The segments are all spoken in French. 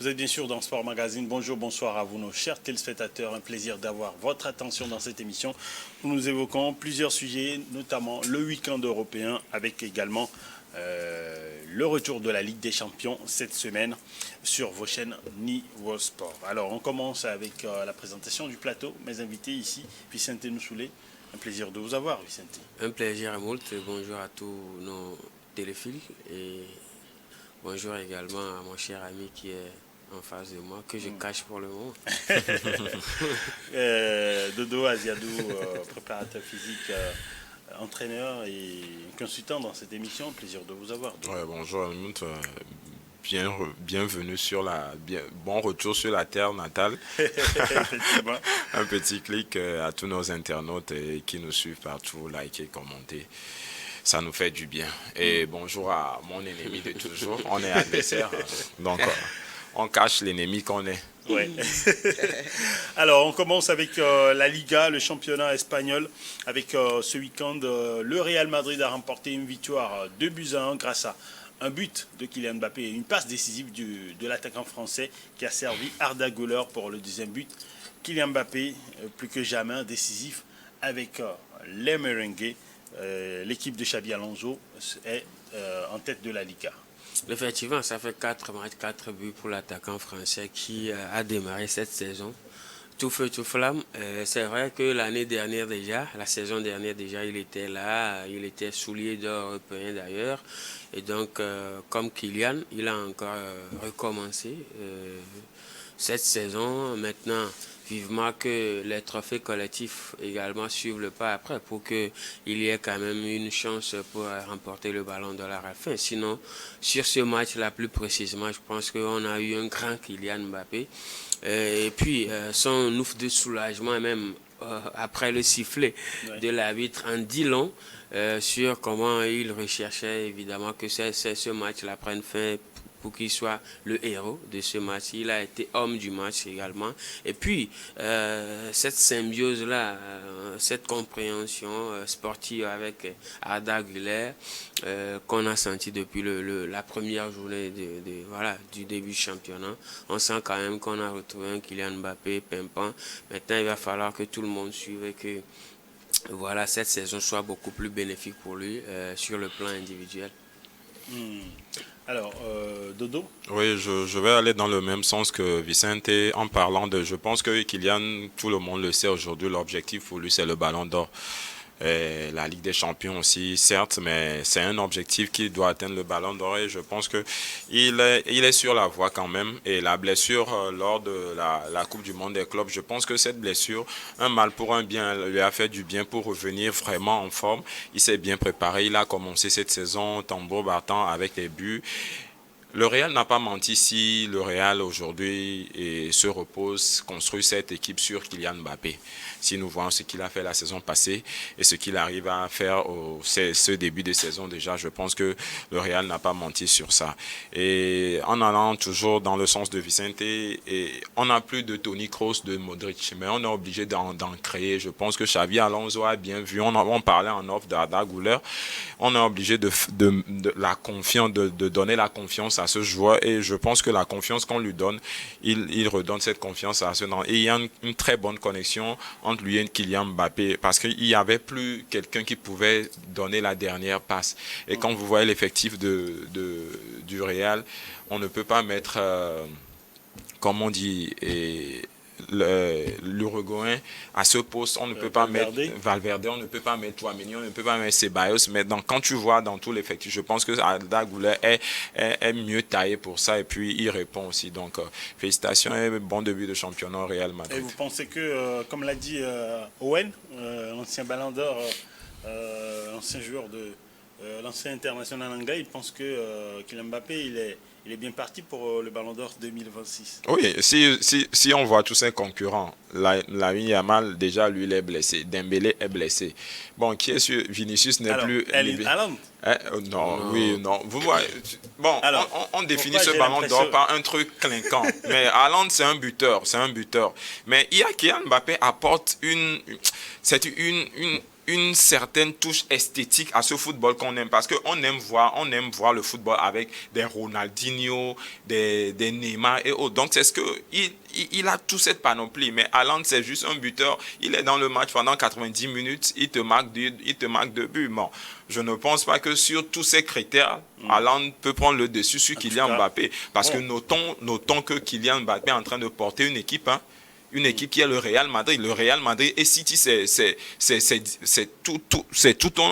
Vous êtes bien sûr dans Sport Magazine. Bonjour, bonsoir à vous nos chers téléspectateurs. Un plaisir d'avoir votre attention dans cette émission où nous évoquons plusieurs sujets, notamment le week-end européen avec également le retour de la Ligue des Champions cette semaine sur vos chaînes Niveau Sport. Alors on commence avec la présentation du plateau. Mes invités ici, Vicente Noussoulé. Un plaisir de vous avoir, Vicente. Un plaisir à moult. Bonjour à tous nos téléphiles et bonjour également à mon cher ami qui est en face de moi, que je cache pour le moment. Dodo Aziadou, préparateur physique, entraîneur et consultant dans cette émission. Plaisir de vous avoir. Ouais, bonjour Helmut, bienvenue sur bon retour sur la terre natale. Un petit clic à tous nos internautes qui nous suivent partout, likez, commentez. Ça nous fait du bien. Et bonjour à mon ennemi de toujours. On est adversaire, donc on cache l'ennemi qu'on est. Ouais. Alors, on commence avec la Liga, le championnat espagnol. Avec ce week-end, le Real Madrid a remporté une victoire 2-1 grâce à un but de Kylian Mbappé et une passe décisive de l'attaquant français qui a servi Arda Güler pour le deuxième but. Kylian Mbappé, plus que jamais décisif avec les merengues. L'équipe de Xabi Alonso est en tête de la Liga. Effectivement, ça fait 4 matchs, 4 buts pour l'attaquant français qui a démarré cette saison. Tout feu, tout flamme. C'est vrai que l'année dernière déjà, la saison dernière déjà, il était là. Il était soulier d'or européen d'ailleurs. Et donc, comme Kylian, il a encore recommencé cette saison. Maintenant, vivement que les trophées collectifs également suivent le pas après pour qu'il y ait quand même une chance pour remporter le ballon d'or à la fin. Sinon, sur ce match-là plus précisément, je pense qu'on a eu un grand Kylian Mbappé. Et puis, son ouf de soulagement même après le sifflet de l'arbitre en dit long sur comment il recherchait évidemment que ce match-là prenne fin pour qu'il soit le héros de ce match. Il a été homme du match également. Et puis, cette symbiose-là, cette compréhension sportive avec Arda Güler qu'on a senti depuis la première journée du début du championnat, on sent quand même qu'on a retrouvé un Kylian Mbappé pimpant. Maintenant, il va falloir que tout le monde suive et que cette saison soit beaucoup plus bénéfique pour lui sur le plan individuel. Alors, Dodo? Oui, je vais aller dans le même sens que Vicente en parlant je pense que Kylian, tout le monde le sait aujourd'hui, l'objectif pour lui c'est le ballon d'or. La Ligue des Champions aussi, certes, mais c'est un objectif qui doit atteindre le ballon d'or et je pense que il est sur la voie quand même. Et la blessure lors de la Coupe du Monde des clubs, je pense que cette blessure, un mal pour un bien, lui a fait du bien pour revenir vraiment en forme. Il s'est bien préparé, il a commencé cette saison tambour battant avec les buts. Le Real n'a pas menti si le Real aujourd'hui se repose, construit cette équipe sur Kylian Mbappé. Si nous voyons ce qu'il a fait la saison passée et ce qu'il arrive à faire ce début de saison déjà, je pense que le Real n'a pas menti sur ça. Et en allant toujours dans le sens de Vicente, on n'a plus de Toni Kroos, de Modric, mais on est obligé d'en créer. Je pense que Xabi Alonso a bien vu, on parlait en off d'Arda Güler, on est obligé de donner la confiance à ce joueur et je pense que la confiance qu'on lui donne, il redonne cette confiance à ce nom. Et il y a une très bonne connexion entre lui et Kylian Mbappé parce qu'il n'y avait plus quelqu'un qui pouvait donner la dernière passe. Et quand vous voyez l'effectif du Real, on ne peut pas mettre, comme on dit, l'Uruguayen à ce poste, on ne peut pas mettre Valverde, on ne peut pas mettre Tchouaméni, on ne peut pas mettre Ceballos, mais quand tu vois dans tout l'effectif, je pense que Arda Güler est mieux taillé pour ça et puis il répond aussi. Donc félicitations et bon début de championnat au Real Madrid. Et vous pensez que, comme l'a dit Owen, ancien ballon d'or, ancien joueur de l'ancien international anglais, il pense que Kylian Mbappé, il est bien parti pour le Ballon d'Or 2026. Oui, si on voit tous ses concurrents, Lamine Yamal, déjà, lui, il est blessé. Dembélé est blessé. Bon, qui est sûr, Vinicius n'est plus... Haaland. Non, oui, non. Vous voyez, bon, alors, on définit ce ballon d'or par un truc clinquant. Mais Haaland, c'est un buteur. Mais il y a Kylian Mbappé apporte une certaine touche esthétique à ce football qu'on aime, parce qu'on aime voir le football avec des Ronaldinho, des Neymar et autres. Donc c'est ce que il a toute cette panoplie, mais Haaland c'est juste un buteur, il est dans le match pendant 90 minutes, il te marque deux buts. Bon, je ne pense pas que sur tous ces critères, Haaland peut prendre le dessus sur Kylian Mbappé, parce que notons que Kylian Mbappé est en train de porter une équipe, une équipe qui est le Real Madrid. Le Real Madrid et City, c'est tout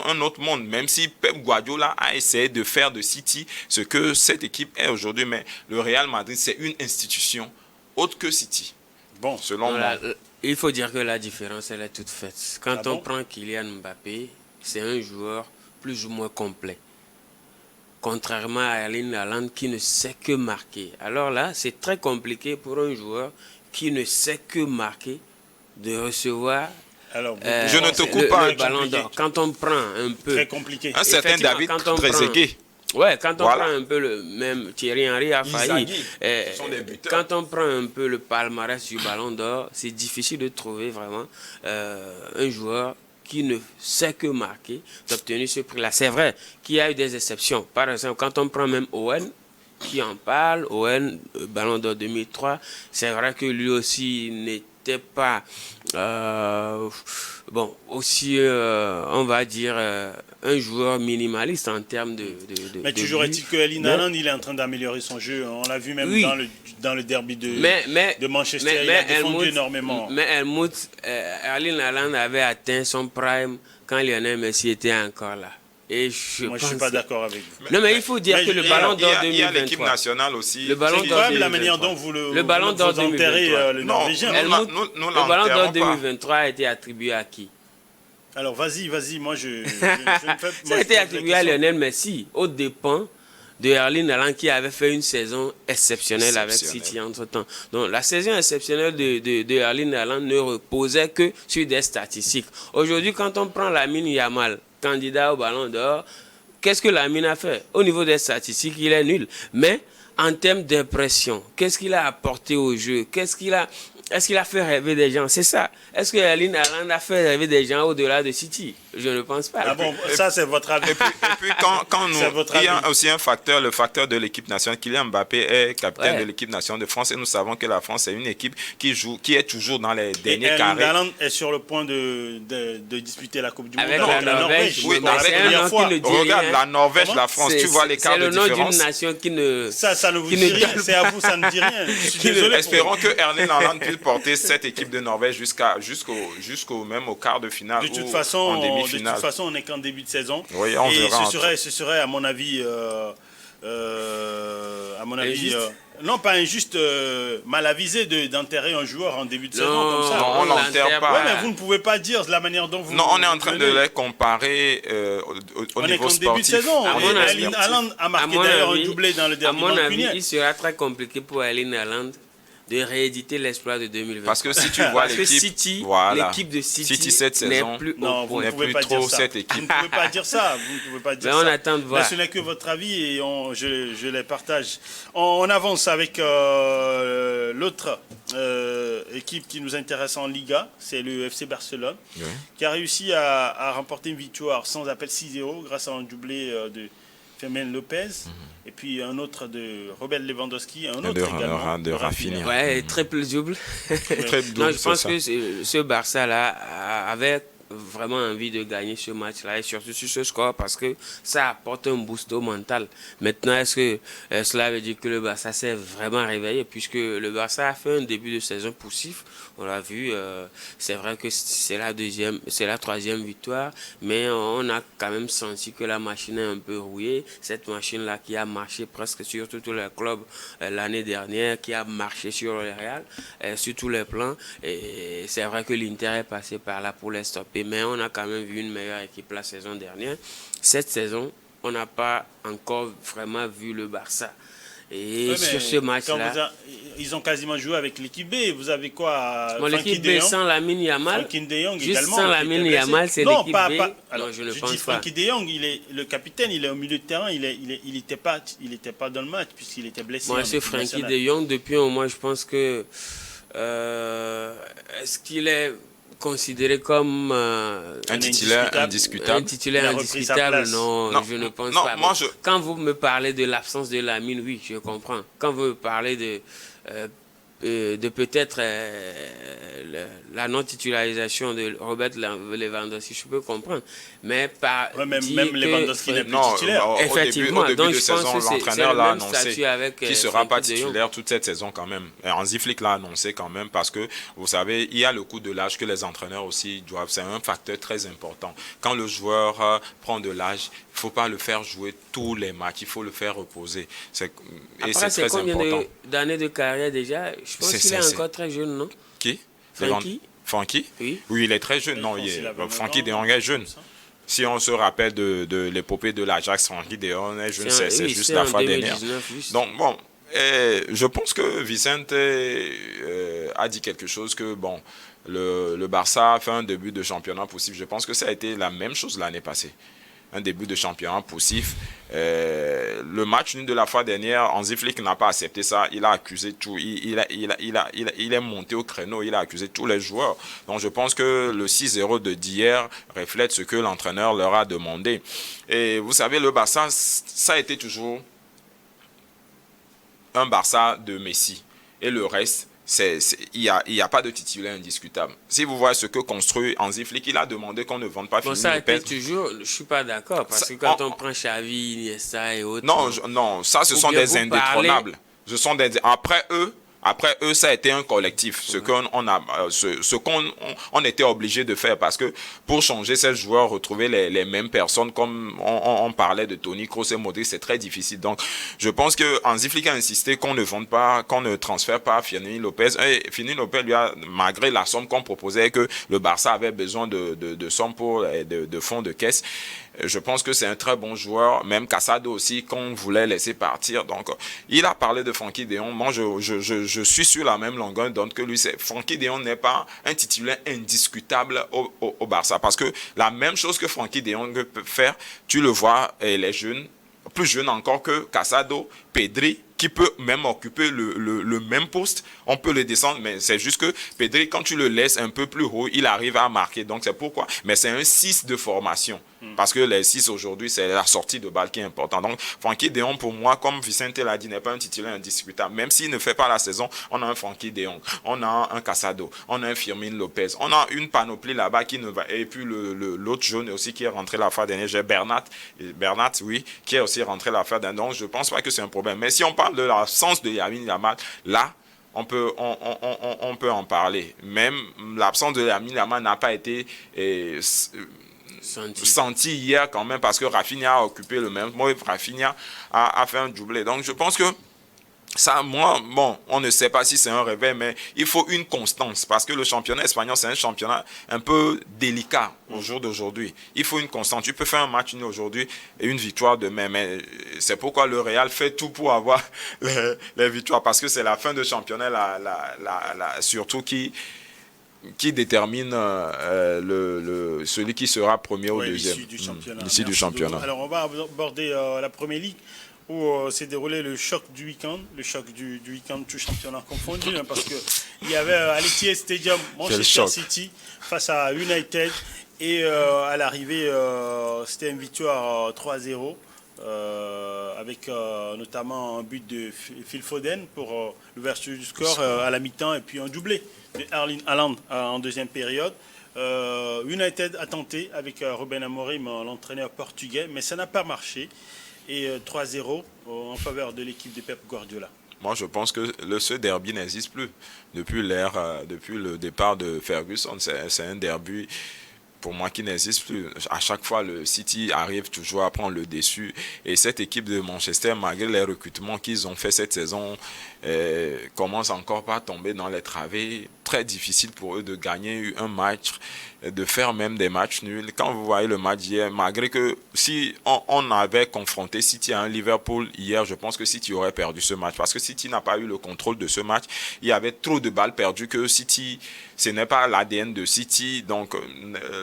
un autre monde. Même si Pep Guardiola a essayé de faire de City ce que cette équipe est aujourd'hui, mais le Real Madrid, c'est une institution autre que City. Bon, selon moi. Il faut dire que la différence, elle est toute faite. Quand on prend Kylian Mbappé, c'est un joueur plus ou moins complet. Contrairement à Erling Haaland qui ne sait que marquer. Alors là, c'est très compliqué pour un joueur qui ne sait que marquer, de recevoir je ne te coupe pas, le ballon d'or. Quand on prend un peu... Très compliqué. Un certain David Trezeguet. Ouais, quand on prend un peu le même Thierry Henry a failli. Quand on prend un peu le palmarès du ballon d'or, c'est difficile de trouver vraiment un joueur qui ne sait que marquer, d'obtenir ce prix-là. C'est vrai qu'il y a eu des exceptions. Par exemple, quand on prend même Owen, qui en parle, Owen, Ballon d'Or 2003, c'est vrai que lui aussi n'était pas aussi, on va dire, un joueur minimaliste en termes de mais toujours est-il que Erling Haaland, il est en train d'améliorer son jeu. On l'a vu même dans le derby de Manchester, il a défendu énormément. Mais Erling Haaland avait atteint son prime quand Lionel Messi était encore là. Moi, je ne suis pas d'accord avec vous. Non, mais il faut dire que le Ballon d'Or 2023... Il y a l'équipe nationale aussi. Le Ballon d'Or 2023. La manière dont vous enterrez le Norvégien. Le Ballon d'Or 2023 a été attribué à qui? Alors, vas-y, moi, ça a été attribué à Lionel Messi, aux dépens de Erling Haaland qui avait fait une saison exceptionnelle avec City entre-temps. Donc, la saison exceptionnelle de Erling Haaland ne reposait que sur des statistiques. Aujourd'hui, quand on prend Lamine Yamal, candidat au Ballon d'Or, qu'est-ce que Lamine a fait? Au niveau des statistiques, il est nul. Mais en termes d'impression, qu'est-ce qu'il a apporté au jeu? Est-ce qu'il a fait rêver des gens? C'est ça. Est-ce que Erling Haaland a fait rêver des gens au-delà de City? Je ne pense pas. Ah bon, ça c'est votre avis. Et puis quand il y a aussi un facteur, le facteur de l'équipe nationale. Kylian Mbappé est capitaine de l'équipe nationale de France et nous savons que la France est une équipe qui est toujours dans les derniers carrés. Erling Haaland est sur le point de disputer la Coupe du Monde avec la Norvège. Oui, regarde la Norvège, la France, tu vois l'écart de différence. C'est le nom d'une nation qui ne... Ça ne vous dit rien, c'est à vous, ça ne dit rien. Espérons que Erling Haaland puisse porter cette équipe de Norvège jusqu'au même au quart de finale. De toute façon, on n'est qu'en début de saison. Oui, on verra. Ce serait, à mon avis, non pas injuste, mal avisé d'enterrer un joueur en début de saison comme ça. Non, on l'enterre pas. Ouais, mais vous ne pouvez pas dire la manière dont vous... Non, on est en train de les comparer au niveau sportif. Début de saison. Erling Haaland a marqué d'ailleurs un doublé dans le derby. À mon avis, il sera très compliqué pour Erling Haaland de rééditer l'exploit de 2020. Parce que si tu vois l'équipe de City cette saison n'est plus vous ne pouvez pas trop dire ça. cette équipe. Vous ne pouvez pas dire ça. Vous ne pouvez pas dire ça. On attend de voir. Mais ce n'est que votre avis et je les partage. On avance avec l'autre équipe qui nous intéresse en Liga, c'est le FC Barcelone, qui a réussi à remporter une victoire sans appel 6-0 grâce à un doublé de Fermín López. Et puis un autre de Robert Lewandowski, un autre également de Rafinha. Ouais, triple double. Non, je pense que ce Barça-là avait vraiment envie de gagner ce match-là et surtout sur ce score parce que ça apporte un boost au mental. Maintenant, est-ce que cela veut dire que le Barça s'est vraiment réveillé puisque le Barça a fait un début de saison poussif. On l'a vu, c'est vrai que c'est la troisième victoire, mais on a quand même senti que la machine est un peu rouillée. Cette machine-là qui a marché presque sur tous les clubs l'année dernière, qui a marché sur le Real, sur tous les plans. Et c'est vrai que l'Inter est passé par là pour les stopper, mais on a quand même vu une meilleure équipe la saison dernière. Cette saison, on n'a pas encore vraiment vu le Barça. Et sur ce match-là... Ils ont quasiment joué avec l'équipe B. Vous avez quoi? L'équipe B sans Lamine Yamal. Frankie de Jong juste également. Sans Lamine Yamal, c'est l'équipe B. Alors, non, je ne dis pense pas. Frankie de Jong, le capitaine, il est au milieu de terrain. Il n'était pas dans le match puisqu'il était blessé. Moi, ce Frankie de Jong, depuis un mois, je pense que... est-ce qu'il est considéré comme un titulaire indiscutable. Un titulaire indiscutable, non, je ne pense pas. Moi, quand vous me parlez de l'absence de Lamine, oui, je comprends. Quand vous me parlez de peut-être la non-titularisation de Robert Lewandowski, je peux comprendre. Mais pas même Lewandowski n'est plus titulaire. Effectivement, au début donc de je pense saison, que c'est l'entraîneur le l'a même annoncé statut avec qu'il ne sera pas Frenkie de Jong. titulaire toute cette saison quand même. Et Hansi Flick l'a annoncé quand même parce que, vous savez, il y a le coup de l'âge que les entraîneurs aussi doivent. C'est un facteur très important. Quand le joueur prend de l'âge, il ne faut pas le faire jouer tous les matchs, il faut le faire reposer. Et c'est très combien important. D'années de carrière déjà? Je pense qu'il est encore très jeune, non? Qui? Frenkie? Oui, il est très jeune. Non, Frenkie de Jong est jeune. Si on se rappelle de l'épopée de l'Ajax, Frenkie de Jong est jeune, c'est juste la fois dernière. Donc bon, je pense que Vicente a dit quelque chose que bon, le Barça a fait un début de championnat possible. Je pense que ça a été la même chose l'année passée. Un début de championnat poussif. Le match nul de la fois dernière, Hansi Flick n'a pas accepté ça. Il a accusé tout. Il est monté au créneau. Il a accusé tous les joueurs. Donc je pense que le 6-0 d'hier reflète ce que l'entraîneur leur a demandé. Et vous savez, le Barça, ça a été toujours un Barça de Messi. Et le reste, il n'y a pas de titulaire indiscutable. Si vous voyez ce que construit Hansi Flick, il a demandé qu'on ne vende pas Firmino Lopez. Je ne suis pas d'accord, parce que quand on prend Xavi, Iniesta et autres... Non, ça, ce sont des indétrônables. Après eux, ça a été un collectif, ce qu'on était obligé de faire, parce que pour changer ces joueurs, retrouver les mêmes personnes, comme on parlait de Toni Kroos et Modric, c'est très difficile. Donc, je pense que Hansi Flick a insisté qu'on ne vende pas, qu'on ne transfère pas Firmino Lopez. Et Firmino Lopez, lui malgré la somme qu'on proposait, que le Barça avait besoin de sommes pour de fonds de caisse. Je pense que c'est un très bon joueur, même Casado aussi, qu'on voulait laisser partir. Donc, il a parlé de Frenkie de Jong. Moi, je suis sur la même longueur d'onde que lui. Frenkie de Jong n'est pas un titulaire indiscutable au Barça. Parce que la même chose que Frenkie de Jong peut faire, tu le vois, les jeunes, plus jeunes encore que Casado, Pedri, qui peut même occuper le même poste. On peut le descendre, mais c'est juste que Pedri, quand tu le laisses un peu plus haut, il arrive à marquer. Donc c'est pourquoi. Mais c'est un 6 de formation. Parce que les 6 aujourd'hui, c'est la sortie de balle qui est importante. Donc Frenkie de Jong, pour moi, comme Vicente l'a dit, n'est pas un titulaire indiscutable. Même s'il ne fait pas la saison, on a un Frenkie de Jong, on a un Casado, on a un Firmino Lopez, on a une panoplie là-bas qui ne va. Et puis l'autre jaune aussi qui est rentré la fois dernière, j'ai Bernat, oui, qui est aussi rentré la fois dernière. Donc je ne pense pas que c'est un problème. Mais si on parle de l'absence de Lamine Yamal, là, on peut en parler. Même l'absence de Lamine Yamal n'a pas été senti hier quand même, parce que Rafinha a occupé le même. Moi, Rafinha a fait un doublé. Donc je pense que ça, on ne sait pas si c'est un réveil, mais il faut une constance, parce que le championnat espagnol, c'est un championnat un peu délicat au jour d'aujourd'hui. Il faut une constance. Tu peux faire un match aujourd'hui et une victoire demain, mais c'est pourquoi le Real fait tout pour avoir les victoires, parce que c'est la fin de championnat, surtout qui détermine celui qui sera premier ou deuxième. L'issue du championnat. Alors, on va aborder la Première Ligue, où s'est déroulé le choc du week-end, du week-end tout championnat confondu, parce qu'il y avait à l'Etihad Stadium Manchester City face à United, et à l'arrivée, c'était une victoire 3-0, avec notamment un but de Phil Foden pour l'ouverture du score à la mi-temps, et puis un doublé de Erling Haaland en deuxième période. United a tenté avec Ruben Amorim, l'entraîneur portugais, mais ça n'a pas marché. Et 3-0 en faveur de l'équipe de Pep Guardiola. Moi, je pense que ce derby n'existe plus. Depuis le départ de Ferguson, c'est un derby pour moi qui n'existe plus. À chaque fois, le City arrive toujours à prendre le dessus. Et cette équipe de Manchester, malgré les recrutements qu'ils ont fait cette saison, commence encore pas à tomber dans les travées. Très difficile pour eux de gagner un match. de faire même des matchs nuls. Quand vous voyez le match hier, malgré que si on avait confronté City à un Liverpool hier, je pense que City aurait perdu ce match. Parce que City n'a pas eu le contrôle de ce match. Il y avait trop de balles perdues que City, ce n'est pas l'ADN de City. Donc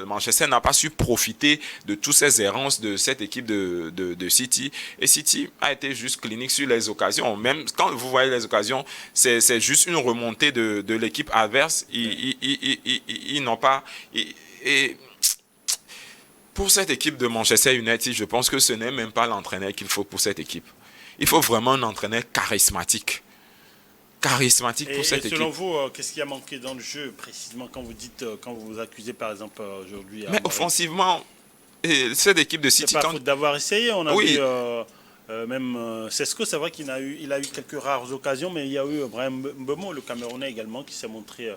Manchester n'a pas su profiter de toutes ces errances de cette équipe de City. Et City a été juste clinique sur les occasions. Même quand vous voyez les occasions, c'est juste une remontée de l'équipe adverse. Ils n'ont pas... Et pour cette équipe de Manchester United, je pense que ce n'est même pas l'entraîneur qu'il faut pour cette équipe. Il faut vraiment un entraîneur charismatique. Charismatique pour cette équipe. Et selon vous, qu'est-ce qui a manqué dans le jeu, précisément, quand vous dites, quand vous accusez, par exemple, aujourd'hui... Mais offensivement, cette équique de City... C'est pas faute d'avoir essayé, on a vu... même Sesko, c'est vrai qu'il a eu quelques rares occasions, mais il y a eu Brahim Mbeumo, le Camerounais également, qui s'est montré...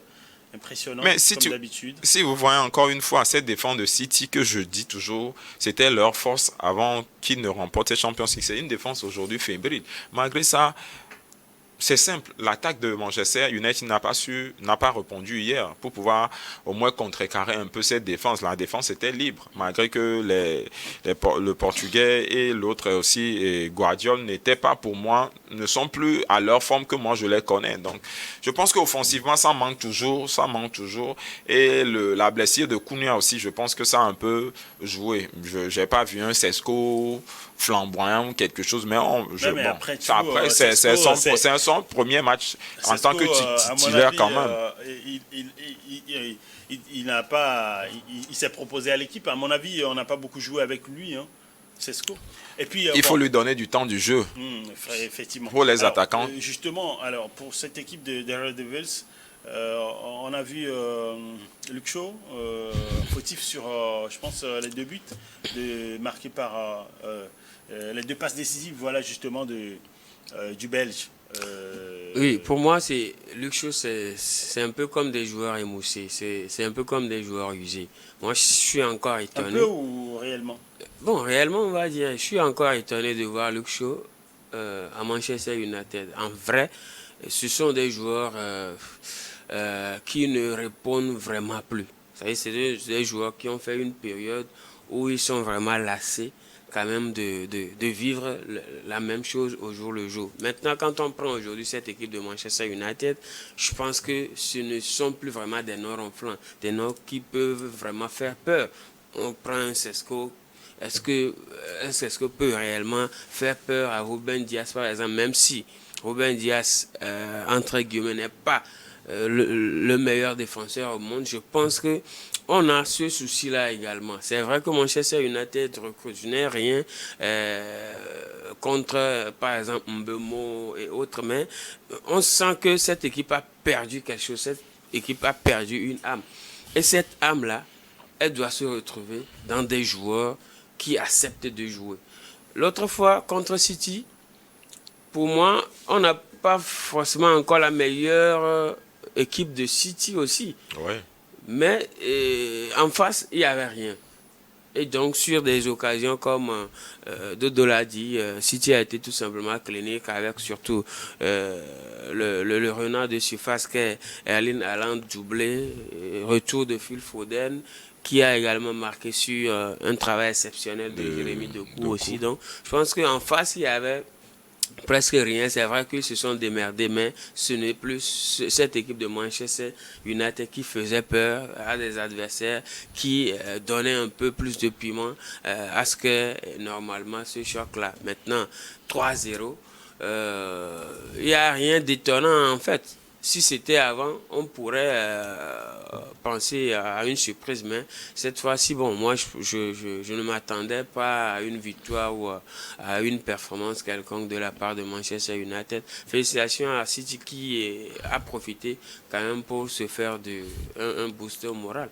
impressionnant, mais comme d'habitude. Si vous voyez encore une fois cette défense de City que je dis toujours, c'était leur force avant qu'ils ne remportent les Champions League. C'est une défense aujourd'hui fébrile. Malgré ça, c'est simple. L'attaque de Manchester United n'a pas répondu hier pour pouvoir au moins contrecarrer un peu cette défense. La défense était libre, malgré que le Portugais et l'autre aussi, et Guardiola, n'étaient pas pour moi, ne sont plus à leur forme que moi je les connais. Donc, je pense qu'offensivement, ça manque toujours. Et la blessure de Cunha aussi, je pense que ça a un peu joué. Je n'ai pas vu un Sesko flamboyant ou quelque chose, mais c'est son premier match en tant que titulaire quand même. Il s'est proposé à l'équipe. À mon avis, on n'a pas beaucoup joué avec lui, hein, Sesko. Et puis, il faut lui donner du temps du jeu. Effectivement. Pour les attaquants. Justement, pour cette équipe de Red Devils, on a vu Luke Shaw fautif sur, je pense, les 2 buts marqués par les 2 passes décisives, voilà, justement, du Belge. Oui, pour moi, Luke Shaw, c'est un peu comme des joueurs émoussés, c'est un peu comme des joueurs usés. Moi, je suis encore étonné. Un peu ou réellement? Bon, réellement, on va dire, je suis encore étonné de voir Luke Shaw à Manchester United. En vrai, ce sont des joueurs qui ne répondent vraiment plus. C'est des joueurs qui ont fait une période où ils sont vraiment lassés quand même de vivre la même chose au jour le jour. Maintenant, quand on prend aujourd'hui cette équipe de Manchester United, je pense que ce ne sont plus vraiment des Nords en flanc, des Nords qui peuvent vraiment faire peur. On prend un Sesko. Est-ce que Sesko peut réellement faire peur à Ruben Dias, par exemple, même si Ruben Dias, entre guillemets, n'est pas le meilleur défenseur au monde? Je pense que on a ce souci-là également. C'est vrai que Manchester United recrute. Je n'ai rien contre, par exemple, Mbeumo et autres, mais on sent que cette équipe a perdu quelque chose. Cette équipe a perdu une âme. Et cette âme-là, elle doit se retrouver dans des joueurs qui acceptent de jouer. L'autre fois, contre City, pour moi, on n'a pas forcément encore la meilleure équipe de City aussi. Ouais. Mais en face, il n'y avait rien. Et donc, sur des occasions comme Dodo l'a dit, City a été tout simplement clinique avec surtout le renard de surface qu'est Erling Haaland doublé, retour de Phil Foden, qui a également marqué sur un travail exceptionnel de Jérémy Doku aussi. Donc, je pense qu'en face, il y avait presque rien. C'est vrai qu'ils se sont démerdés, mais ce n'est plus cette équipe de Manchester United qui faisait peur à des adversaires, qui donnait un peu plus de piment à ce que normalement ce choc-là. Maintenant, 3-0, il n'y a rien d'étonnant en fait. Si c'était avant, on pourrait penser à une surprise, mais cette fois-ci, bon, moi, je ne m'attendais pas à une victoire ou à une performance quelconque de la part de Manchester United. Félicitations à City qui a profité quand même pour se faire un booster moral.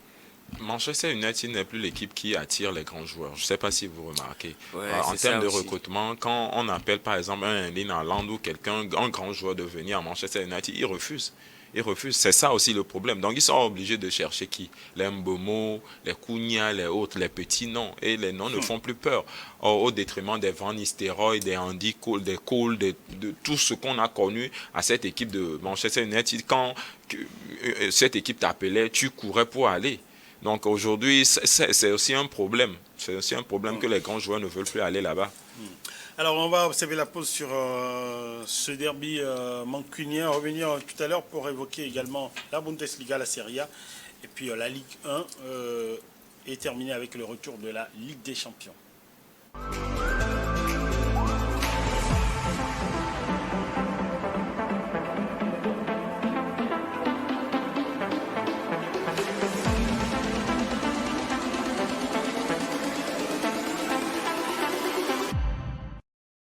Manchester United n'est plus l'équipe qui attire les grands joueurs. Je ne sais pas si vous remarquez. Ouais, en termes de recrutement, quand on appelle par exemple un Erling Haaland ou quelqu'un, un grand joueur de venir à Manchester United, il refuse. Ils refusent. C'est ça aussi le problème. Donc ils sont obligés de chercher qui? Les Mbeumo, les Cunha, les autres, les petits noms. Et les noms ne font plus peur. Au détriment des Van Nistelrooy, des Andy Cole, des Cole, de tout ce qu'on a connu à cette équipe de Manchester United. Quand cette équipe t'appelait, tu courais pour aller. Donc aujourd'hui, c'est aussi un problème. C'est aussi un problème que les grands joueurs ne veulent plus aller là-bas. Alors on va observer la pause sur ce derby mancunien, revenir tout à l'heure pour évoquer également la Bundesliga, la Serie A, et puis la Ligue 1 est terminée avec le retour de la Ligue des Champions.